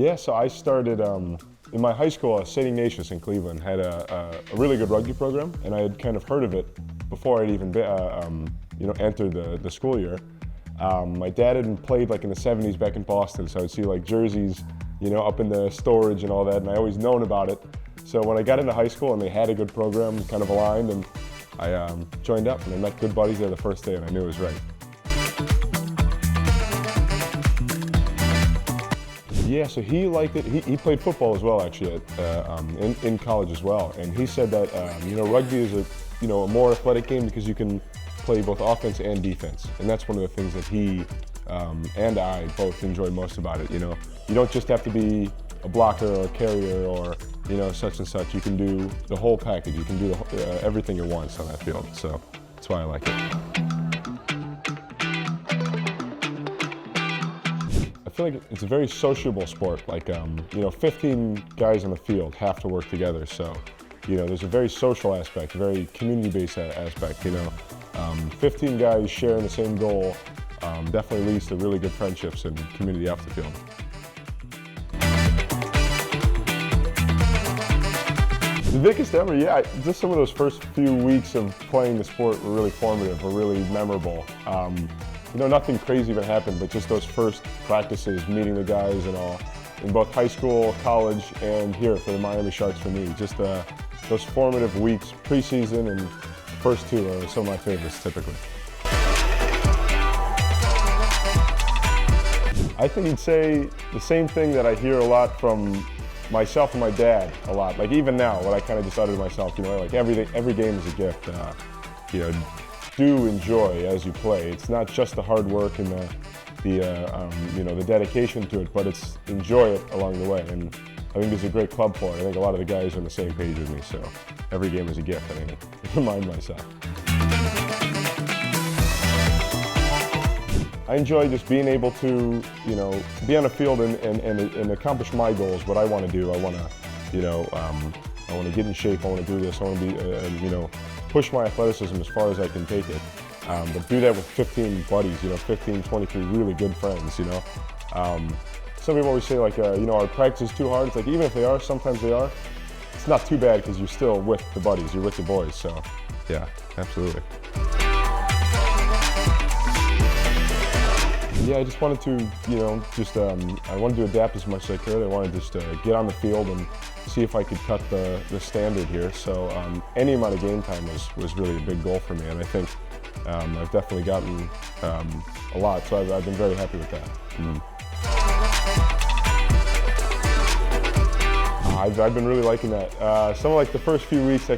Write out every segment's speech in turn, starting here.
Yeah, so I started in my high school, St. Ignatius in Cleveland had a really good rugby program, and I had kind of heard of it before I'd even entered the school year. My dad had played like in the 70s back in Boston, so I'd see like jerseys, up in the storage and all that, and I always known about it. So when I got into high school and they had a good program, kind of aligned, and I joined up and I met good buddies there the first day, and I knew it was right. Yeah, so he liked it. He played football as well, actually, in college as well. And he said that rugby is a more athletic game because you can play both offense and defense, and that's one of the things that he and I both enjoy most about it. You don't just have to be a blocker or a carrier or such and such. You can do the whole package. You can do everything at once on that field. So that's why I like it. I feel like it's a very sociable sport. Like 15 guys on the field have to work together. So there's a very social aspect, a very community-based aspect. 15 guys sharing the same goal definitely leads to really good friendships and community off the field. The biggest ever, yeah. Just some of those first few weeks of playing the sport were really formative, were really memorable. Nothing crazy even happened, but just those first practices, meeting the guys and all, in both high school, college, and here for the Miami Sharks for me. Just those formative weeks, preseason and first two are some of my favorites typically. I think he'd say the same thing that I hear a lot from myself and my dad a lot. Like even now, what I kind of decided to myself, like every game is a gift. Do enjoy as you play. It's not just the hard work and the dedication to it, but it's enjoy it along the way. And I think there's a great club for it. I think a lot of the guys are on the same page with me. So every game is a gift. I remind myself. I enjoy just being able to, be on a field and accomplish my goals, what I want to do. I want to get in shape. I want to do this. I want to be, push my athleticism as far as I can take it. But do that with 15 buddies, 15, 23 really good friends, Some people always say like, our practice is too hard. It's like, even if they are, sometimes they are, it's not too bad because you're still with the buddies, you're with the boys. So yeah, absolutely. Yeah, I just wanted to, I wanted to adapt as much as I could. I wanted to just get on the field and see if I could cut the standard here. So any amount of game time was really a big goal for me, and I think I've definitely gotten a lot. So I've been very happy with that. I've been really liking that. Some of like the first few weeks, I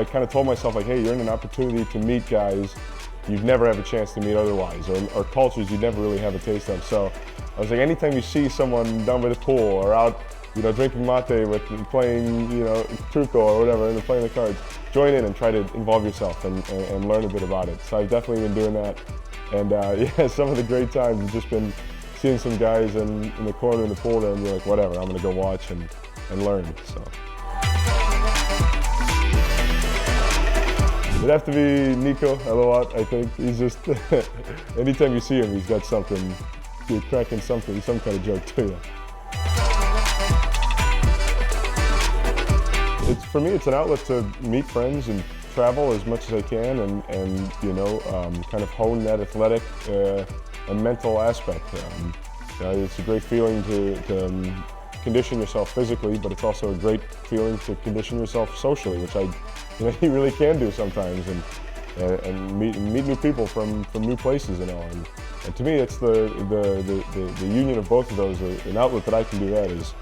kind of told myself like, hey, you're in an opportunity to meet guys you'd never have a chance to meet otherwise, or cultures you'd never really have a taste of. So I was like, anytime you see someone down by the pool or out, drinking mate with playing, truco or whatever, and playing the cards, join in and try to involve yourself and learn a bit about it. So I've definitely been doing that. And yeah, some of the great times have just been seeing some guys in the corner in the pool there and be like, whatever, I'm gonna go watch and learn, so. It'd have to be Nico a lot, I think. He's just, anytime you see him, he's got something, he's cracking some kind of joke to you. For me, it's an outlet to meet friends and travel as much as I can and kind of hone that athletic and mental aspect. It's a great feeling to condition yourself physically, but it's also a great feeling to condition yourself socially, which you really can do sometimes, and meet new people from new places and all. And to me, it's the union of both of those. An outlet that I can do that is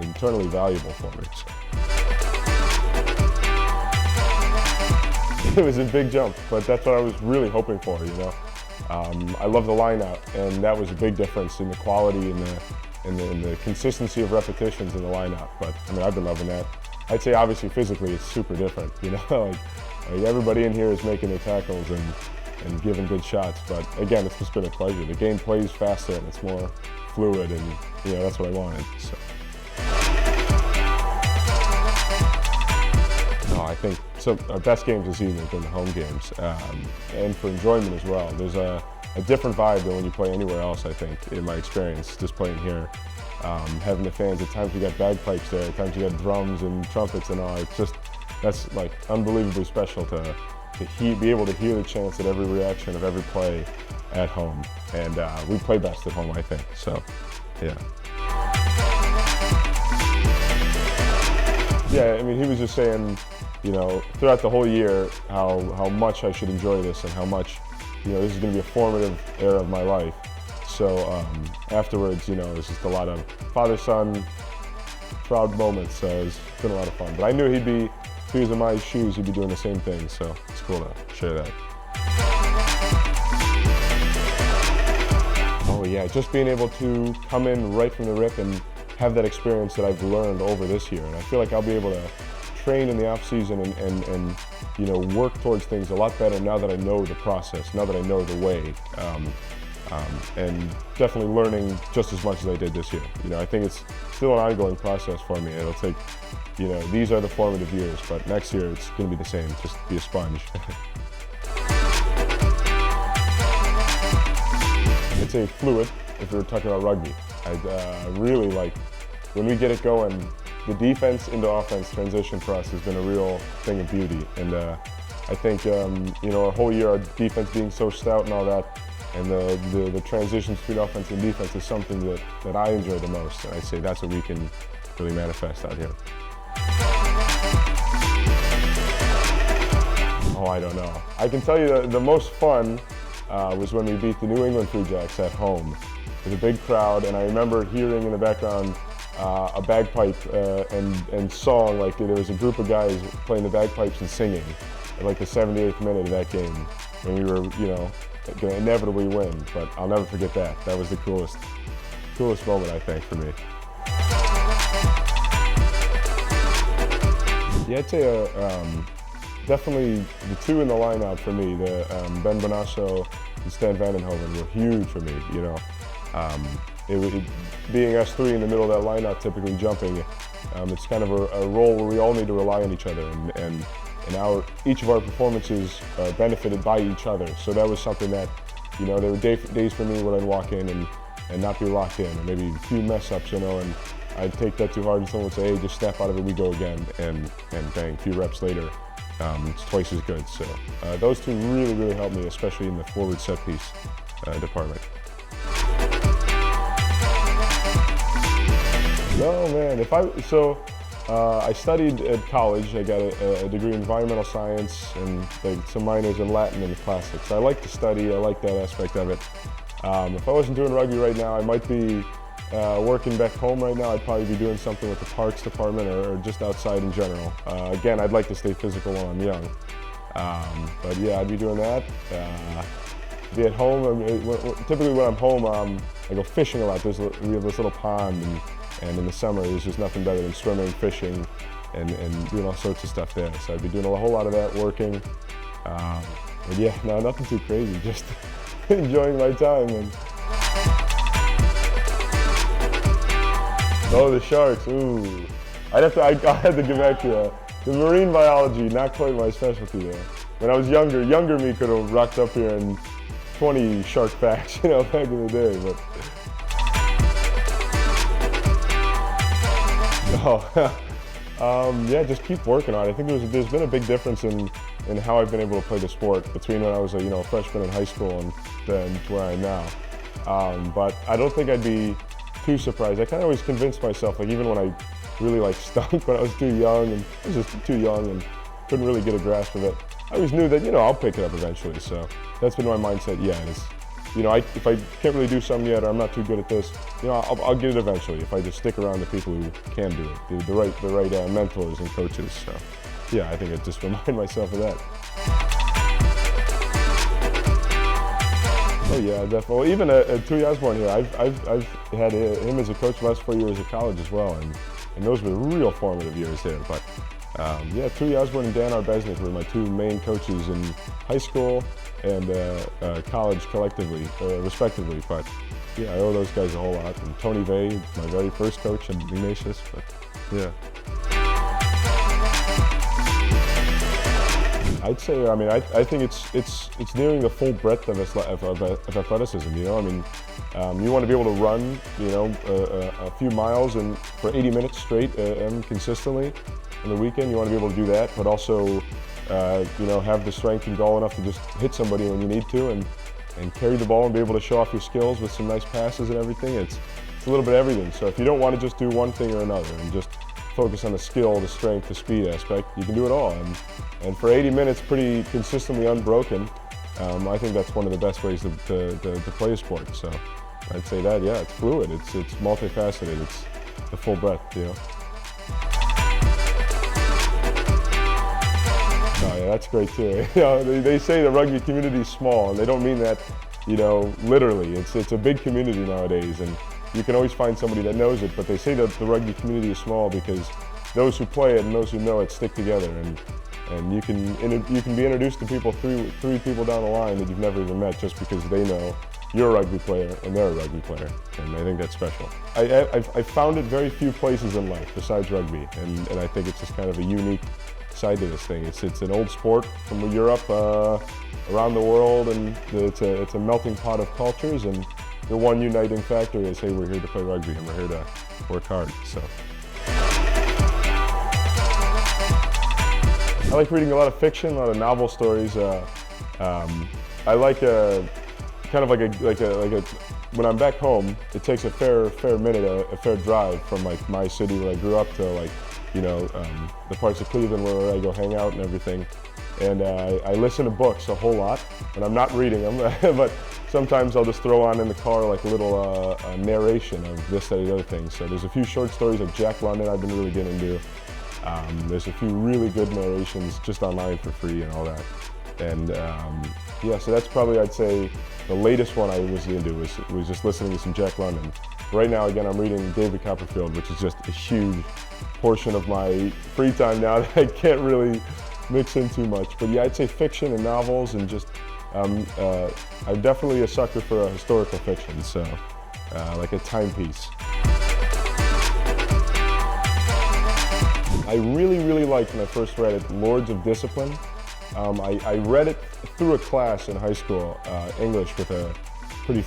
internally valuable for me. So. It was a big jump, but that's what I was really hoping for. I love the line out, and that was a big difference in the quality and the consistency of repetitions in the line out. But I've been loving that. I'd say obviously physically it's super different, like everybody in here is making their tackles and giving good shots, but again, it's just been a pleasure. The game plays faster and it's more fluid, and that's what I wanted. So. No, I think our best games this season have been the home games, and for enjoyment as well. There's a different vibe than when you play anywhere else, I think, in my experience, just playing here. having the fans. At times we got bagpipes there, at times we got drums and trumpets and all. It's just, that's like unbelievably special to be able to hear the chants at every reaction of every play at home. And we play best at home, I think, so yeah. Yeah, I mean, he was just saying, you know, throughout the whole year how much I should enjoy this and how much, you know, this is going to be a formative era of my life. So afterwards, you know, it was just a lot of father-son proud moments. So it's been a lot of fun. But I knew if he was in my shoes, he'd be doing the same thing. So it's cool to share that. Oh yeah, just being able to come in right from the rip and have that experience that I've learned over this year. And I feel like I'll be able to train in the off season and you know, work towards things a lot better now that I know the process, now that I know the way. And definitely learning just as much as I did this year. You know, I think it's still an ongoing process for me. It'll take, you know, these are the formative years, but next year it's going to be the same, just be a sponge. It's a fluid, if we're talking about rugby. I really like, when we get it going, the defense into offense transition for us has been a real thing of beauty. And I think, you know, our whole year, our defense being so stout and all that, and the transitions between offense and defense is something that I enjoy the most. And I say that's what we can really manifest out here. Oh, I don't know. I can tell you the most fun was when we beat the New England Free Jacks at home with a big crowd. And I remember hearing in the background a bagpipe and song, like there was a group of guys playing the bagpipes and singing at like the 78th minute of that game when we were, you know, going to inevitably win. But I'll never forget that. That was the coolest moment, I think, for me. Yeah, I'd say definitely the two in the lineup for me, the Ben Bonasso and Stan Vandenhoven were huge for me, you know. Being us three in the middle of that lineup, typically jumping, it's kind of a role where we all need to rely on each other, and each of our performances benefited by each other. So that was something that, you know, there were days for me when I'd walk in and not be locked in, or maybe a few mess ups, you know, and I'd take that too hard and someone would say, hey, just snap out of it, we go again, and bang, a few reps later, it's twice as good. So those two really, really helped me, especially in the forward set piece department. No, man, I studied at college. I got a degree in environmental science and like some minors in Latin and classics. I like to study, I like that aspect of it. If I wasn't doing rugby right now, I might be working back home right now. I'd probably be doing something with the parks department or just outside in general. Again, I'd like to stay physical while I'm young. But yeah, I'd be doing that. Be at home. Typically when I'm home, I go fishing a lot. We have this little pond, and in the summer, there's just nothing better than swimming, fishing, and doing all sorts of stuff there. So I'd be doing a whole lot of that, working. But yeah, no, nothing too crazy, just enjoying my time. Oh, the sharks, ooh. I had to get back to the marine biology, not quite my specialty there. When I was younger me could have rocked up here and 20 shark facts, you know, back in the day, but. Yeah, just keep working on it. I think there's been a big difference in how I've been able to play the sport between when I was a freshman in high school and then to where I am now. But I don't think I'd be too surprised. I kind of always convinced myself, like even when I really stunk when I was too young, and I was just too young and couldn't really get a grasp of it. I always knew that, I'll pick it up eventually. So that's been my mindset. Yeah, it's, if I can't really do something yet, or I'm not too good at this, I'll get it eventually if I just stick around the people who can do it, the right mentors and coaches. So yeah, I think I just remind myself of that. Oh yeah, definitely. Well, even at Tui Osborne here, I've had him as a coach the last 4 years at college as well, and those were real formative years there. But yeah, Tui Osborne and Dan Arbesnik were my two main coaches in high school and college collectively, respectively. But yeah, I owe those guys a whole lot. And Tony Vay, my very first coach at Ignatius. But yeah. I'd say, I mean, I think it's nearing the full breadth of athleticism. You know, I mean, you want to be able to run, you know, a few miles and for 80 minutes straight and consistently. On the weekend, you want to be able to do that, but also, you know, have the strength and gall enough to just hit somebody when you need to, and carry the ball and be able to show off your skills with some nice passes and everything. It's a little bit of everything. So if you don't want to just do one thing or another and just focus on the skill, the strength, the speed aspect, you can do it all. And for 80 minutes, pretty consistently unbroken, I think that's one of the best ways to play a sport. So I'd say that, yeah, it's fluid, it's multifaceted, it's the full breadth, you know. Oh yeah, that's great too. You know, they say the rugby community is small, and they don't mean that, you know, literally. It's a big community nowadays, and you can always find somebody that knows it. But they say that the rugby community is small because those who play it and those who know it stick together, and you can be introduced to people three people down the line that you've never even met just because they know you're a rugby player and they're a rugby player, and I think that's special. I've found it very few places in life besides rugby, and I think it's just kind of a unique side to this thing. It's an old sport from Europe, around the world, and it's a melting pot of cultures, and the one uniting factor is, hey, we're here to play rugby and we're here to work hard. So I like reading a lot of fiction, a lot of novel stories. I like kind of like a when I'm back home, it takes a fair minute, a fair drive from like my city where I grew up to like, you know, the parts of Cleveland where I go hang out and everything. And I listen to books a whole lot, and I'm not reading them, but sometimes I'll just throw on in the car like a little narration of this, that, and the other thing. So there's a few short stories of Jack London I've been really getting into. There's a few really good narrations just online for free and all that. And yeah, so that's probably, I'd say, the latest one I was into was just listening to some Jack London. Right now, again, I'm reading David Copperfield, which is just a huge portion of my free time now that I can't really mix in too much. But yeah, I'd say fiction and novels, and just, I'm definitely a sucker for a historical fiction, so like a timepiece. I really liked when I first read it, Lords of Discipline. I read it through a class in high school, English, with a pretty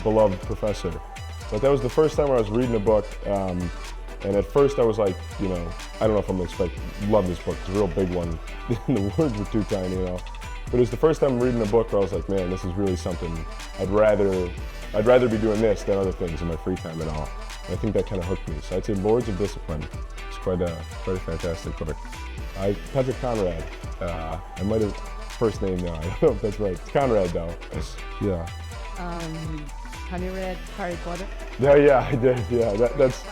beloved professor. But that was the first time I was reading a book, and at first I was like, you know, I don't know if I'm gonna love this book. It's a real big one. The words were too tiny, you know. But it was the first time reading a book where I was like, man, this is really something. I'd rather be doing this than other things in my free time and all. And I think that kind of hooked me. So I'd say Lords of Discipline. It's quite a fantastic book. Patrick Conrad. I might have first name now. I don't know if that's right. It's Conrad though. Yeah. Have you read Harry Potter? Yeah, I did. Yeah, that's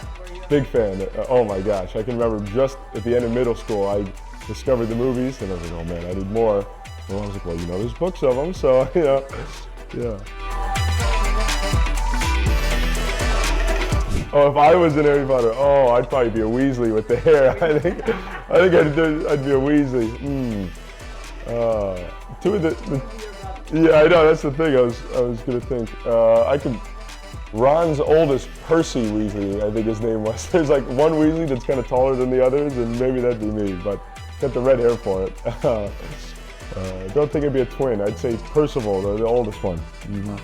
big fan. Oh my gosh, I can remember just at the end of middle school, I discovered the movies, and I was like, oh man, I need more. Well, I was like, well, you know, there's books of them, so you know, yeah. Oh, if I was in Harry Potter, oh, I'd probably be a Weasley with the hair. I think I'd be a Weasley. Two of the yeah, I know, that's the thing I was gonna think. Ron's oldest, Percy Weasley, I think his name was. There's like one Weasley that's kind of taller than the others, and maybe that'd be me, but got the red hair for it. Don't think it'd be a twin. I'd say Percival, the oldest one. Mm-hmm.